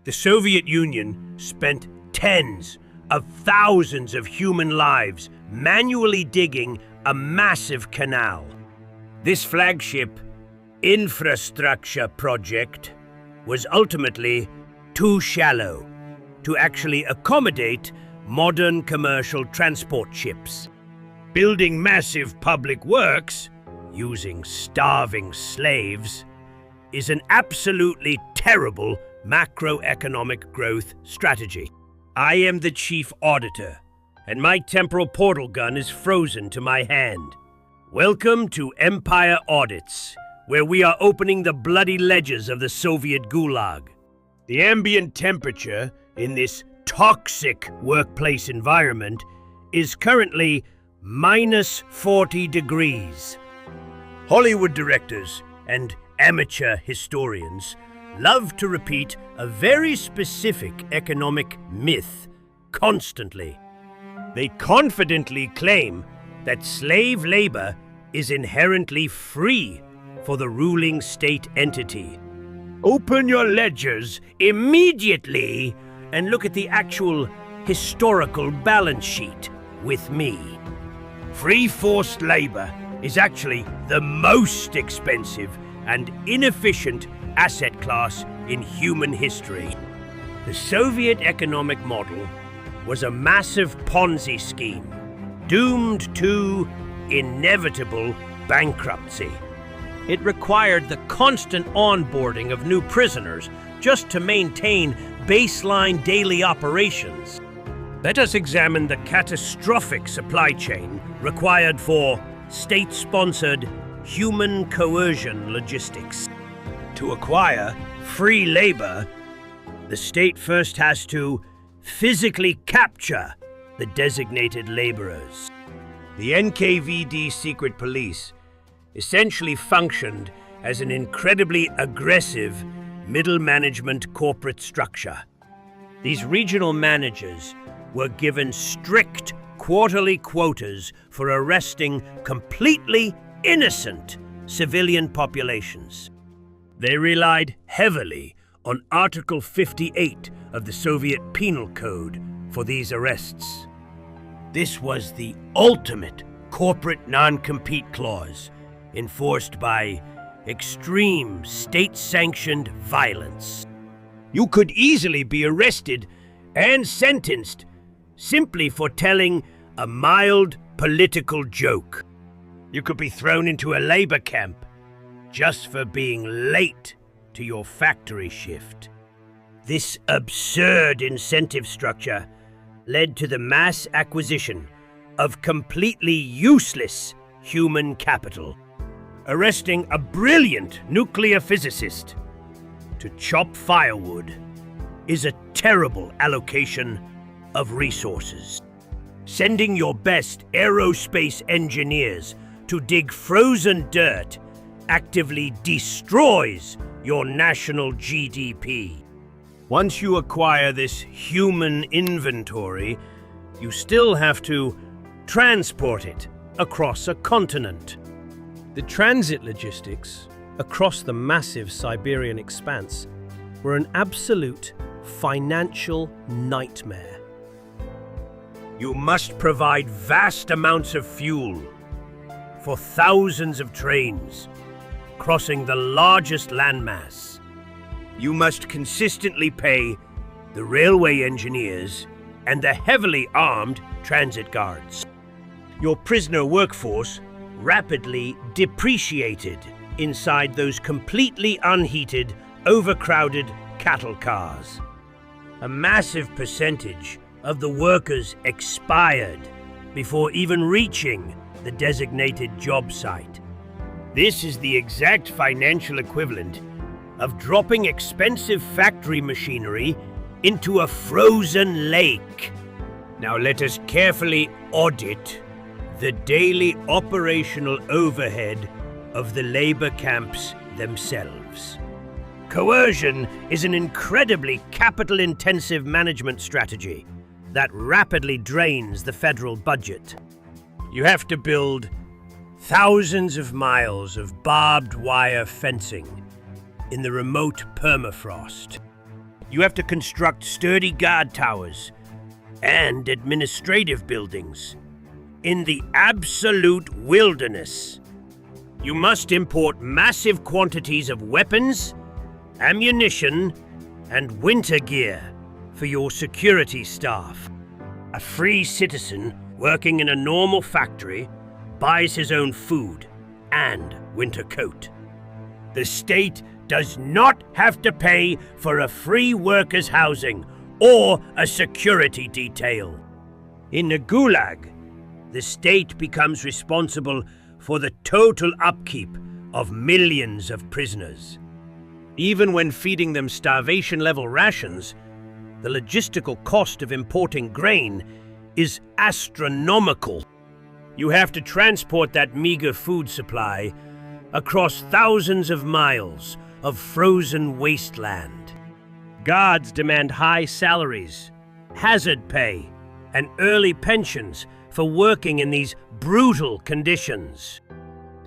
The Soviet Union spent tens of thousands of human lives manually digging a massive canal. This flagship infrastructure project was ultimately too shallow to actually accommodate modern commercial transport ships. Building massive public works using starving slaves is an absolutely terrible macroeconomic growth strategy. I am the chief auditor, and my temporal portal gun is frozen to my hand. Welcome to Empire Audits, where we are opening the bloody ledgers of the Soviet GULAG. The ambient temperature in this toxic workplace environment is currently minus 40 degrees. Hollywood directors and amateur historians love to repeat a very specific economic myth constantly. They confidently claim that slave labor is inherently free for the ruling state entity. Open your ledgers immediately and look at the actual historical balance sheet with me. Free forced labor is actually the most expensive and inefficient asset class in human history. The Soviet economic model was a massive Ponzi scheme, doomed to inevitable bankruptcy. It required the constant onboarding of new prisoners just to maintain baseline daily operations. Let us examine the catastrophic supply chain required for state-sponsored human coercion logistics. To acquire free labor, the state first has to physically capture the designated laborers. The NKVD secret police essentially functioned as an incredibly aggressive middle management corporate structure. These regional managers were given strict quarterly quotas for arresting completely innocent civilian populations. They relied heavily on Article 58 of the Soviet Penal Code for these arrests. This was the ultimate corporate non-compete clause, enforced by extreme state-sanctioned violence. You could easily be arrested and sentenced simply for telling a mild political joke. You could be thrown into a labor camp just for being late to your factory shift. This absurd incentive structure led to the mass acquisition of completely useless human capital. Arresting a brilliant nuclear physicist to chop firewood is a terrible allocation of resources. Sending your best aerospace engineers to dig frozen dirt actively destroys your national GDP. Once you acquire this human inventory, you still have to transport it across a continent. The transit logistics across the massive Siberian expanse were an absolute financial nightmare. You must provide vast amounts of fuel for thousands of trains crossing the largest landmass. You must consistently pay the railway engineers and the heavily armed transit guards. Your prisoner workforce rapidly depreciated inside those completely unheated, overcrowded cattle cars. A massive percentage of the workers expired before even reaching the designated job site. This is the exact financial equivalent of dropping expensive factory machinery into a frozen lake. Now let us carefully audit the daily operational overhead of the labor camps themselves. Coercion is an incredibly capital-intensive management strategy that rapidly drains the federal budget. You have to build thousands of miles of barbed wire fencing in the remote permafrost. You have to construct sturdy guard towers and administrative buildings in the absolute wilderness. You must import massive quantities of weapons, ammunition, and winter gear for your security staff. A free citizen working in a normal factory buys his own food and winter coat. The state does not have to pay for a free workers' housing or a security detail. In the Gulag, the state becomes responsible for the total upkeep of millions of prisoners. Even when feeding them starvation-level rations, the logistical cost of importing grain is astronomical. You have to transport that meager food supply across thousands of miles of frozen wasteland. Guards demand high salaries, hazard pay, and early pensions for working in these brutal conditions.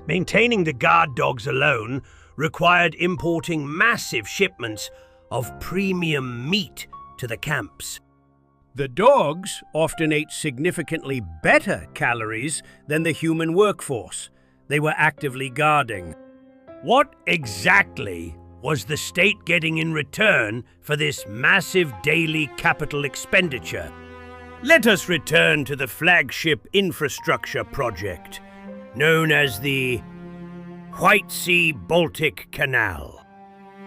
Maintaining the guard dogs alone required importing massive shipments of premium meat to the camps. The dogs often ate significantly better calories than the human workforce they were actively guarding. What exactly was the state getting in return for this massive daily capital expenditure? Let us return to the flagship infrastructure project, known as the White Sea-Baltic Canal.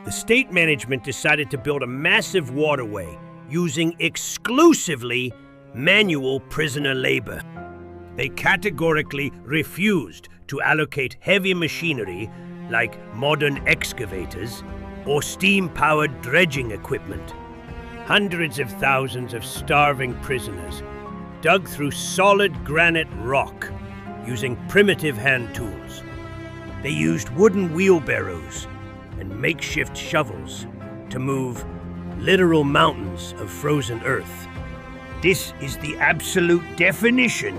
The state management decided to build a massive waterway using exclusively manual prisoner labor. They categorically refused to allocate heavy machinery like modern excavators or steam-powered dredging equipment. Hundreds of thousands of starving prisoners dug through solid granite rock using primitive hand tools. They used wooden wheelbarrows and makeshift shovels to move literal mountains of frozen earth. This is the absolute definition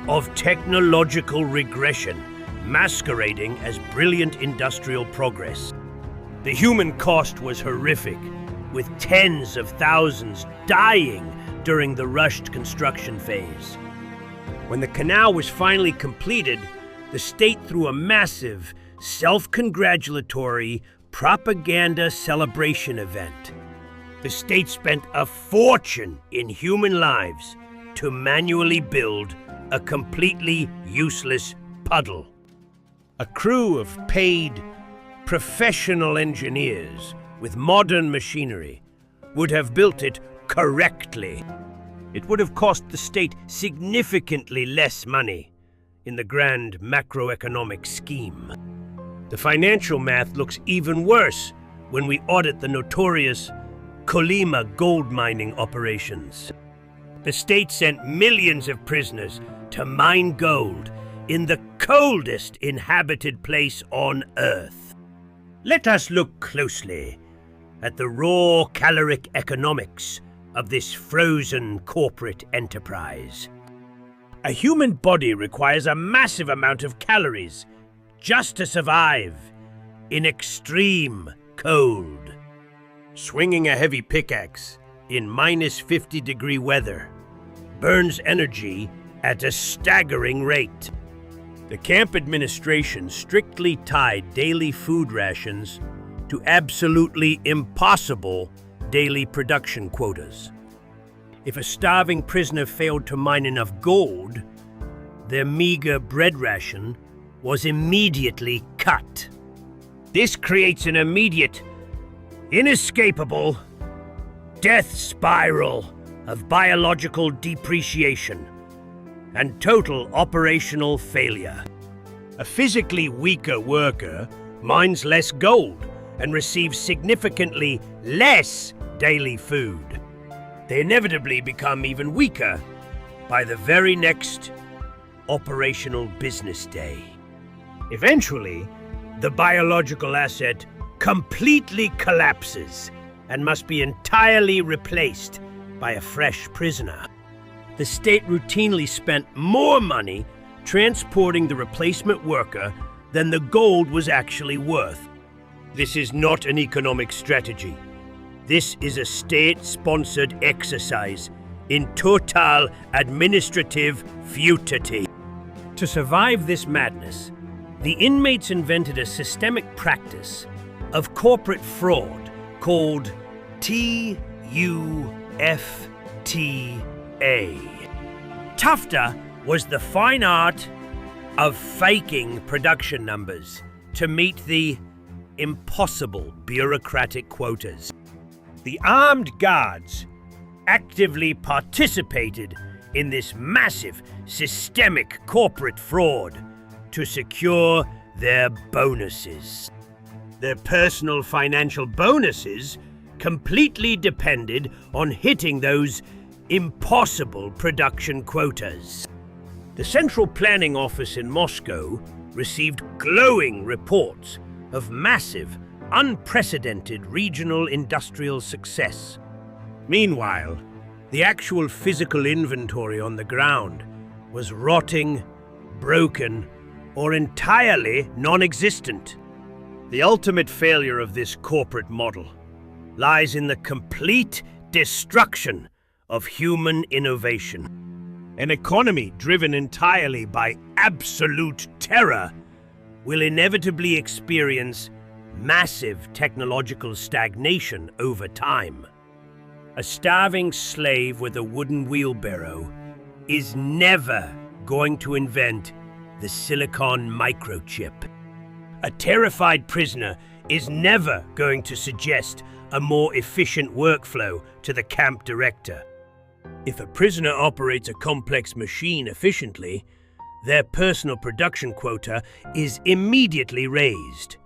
of technological regression, masquerading as brilliant industrial progress. The human cost was horrific, with tens of thousands dying during the rushed construction phase. When the canal was finally completed, the state threw a massive, self-congratulatory propaganda celebration event. The state spent a fortune in human lives to manually build a completely useless puddle. A crew of paid, professional engineers with modern machinery would have built it correctly. It would have cost the state significantly less money in the grand macroeconomic scheme. The financial math looks even worse when we audit the notorious Kolyma gold mining operations. The state sent millions of prisoners to mine gold in the coldest inhabited place on Earth. Let us look closely at the raw caloric economics of this frozen corporate enterprise. A human body requires a massive amount of calories just to survive in extreme cold. Swinging a heavy pickaxe in -50-degree weather burns energy at a staggering rate. The camp administration strictly tied daily food rations to absolutely impossible daily production quotas. If a starving prisoner failed to mine enough gold, their meager bread ration was immediately cut. This creates an immediate, inescapable death spiral of biological depreciation and total operational failure. A physically weaker worker mines less gold and receives significantly less daily food. They inevitably become even weaker by the very next operational business day. Eventually, the biological asset completely collapses and must be entirely replaced by a fresh prisoner. The state routinely spent more money transporting the replacement worker than the gold was actually worth. This is not an economic strategy. This is a state-sponsored exercise in total administrative futility. To survive this madness, the inmates invented a systemic practice of corporate fraud called TUFTA. Tufta was the fine art of faking production numbers to meet the impossible bureaucratic quotas. The armed guards actively participated in this massive systemic corporate fraud to secure their bonuses. Their personal financial bonuses completely depended on hitting those impossible production quotas. The Central Planning Office in Moscow received glowing reports of massive, unprecedented regional industrial success. Meanwhile, the actual physical inventory on the ground was rotting, broken, or entirely non-existent. The ultimate failure of this corporate model lies in the complete destruction of human innovation. An economy driven entirely by absolute terror will inevitably experience massive technological stagnation over time. A starving slave with a wooden wheelbarrow is never going to invent the silicon microchip. A terrified prisoner is never going to suggest a more efficient workflow to the camp director. If a prisoner operates a complex machine efficiently, their personal production quota is immediately raised.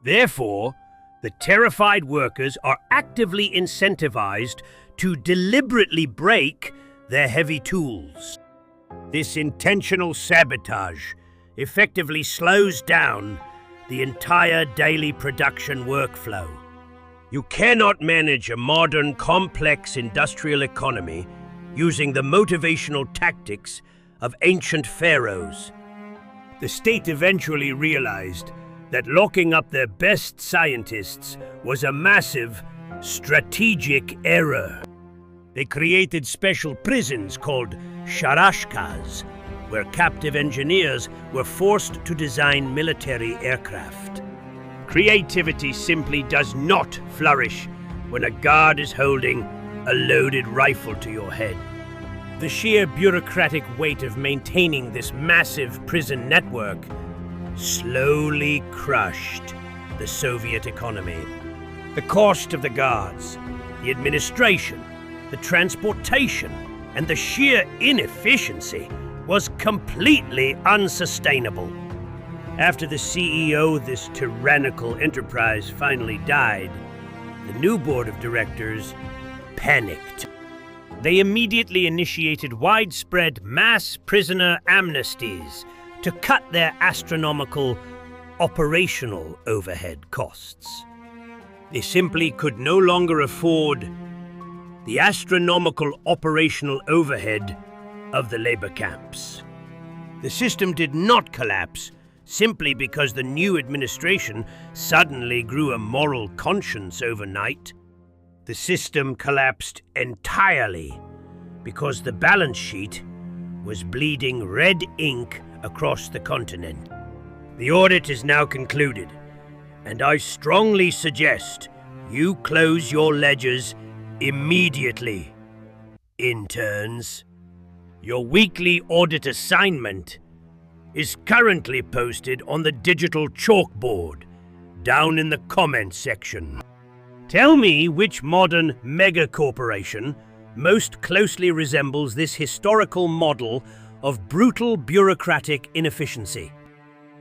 Therefore, the terrified workers are actively incentivized to deliberately break their heavy tools. This intentional sabotage effectively slows down the entire daily production workflow. You cannot manage a modern, complex industrial economy using the motivational tactics of ancient pharaohs. The state eventually realized that locking up their best scientists was a massive strategic error. They created special prisons called sharashkas, where captive engineers were forced to design military aircraft. Creativity simply does not flourish when a guard is holding a loaded rifle to your head. The sheer bureaucratic weight of maintaining this massive prison network slowly crushed the Soviet economy. The cost of the guards, the administration, the transportation, and the sheer inefficiency was completely unsustainable. After the CEO of this tyrannical enterprise finally died, the new board of directors panicked. They immediately initiated widespread mass prisoner amnesties to cut their astronomical operational overhead costs. They simply could no longer afford the astronomical operational overhead of the labor camps. The system did not collapse simply because the new administration suddenly grew a moral conscience overnight. The system collapsed entirely because the balance sheet was bleeding red ink across the continent. The audit is now concluded, and I strongly suggest you close your ledgers immediately, interns. Your weekly audit assignment is currently posted on the digital chalkboard down in the comments section. Tell me which modern mega-corporation most closely resembles this historical model of brutal bureaucratic inefficiency.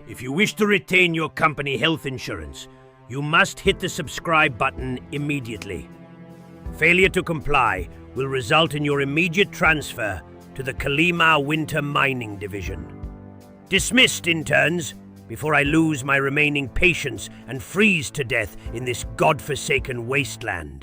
If you wish to retain your company health insurance, you must hit the subscribe button immediately. Failure to comply will result in your immediate transfer to the Kolyma Winter Mining Division. Dismissed, interns, before I lose my remaining patience and freeze to death in this godforsaken wasteland.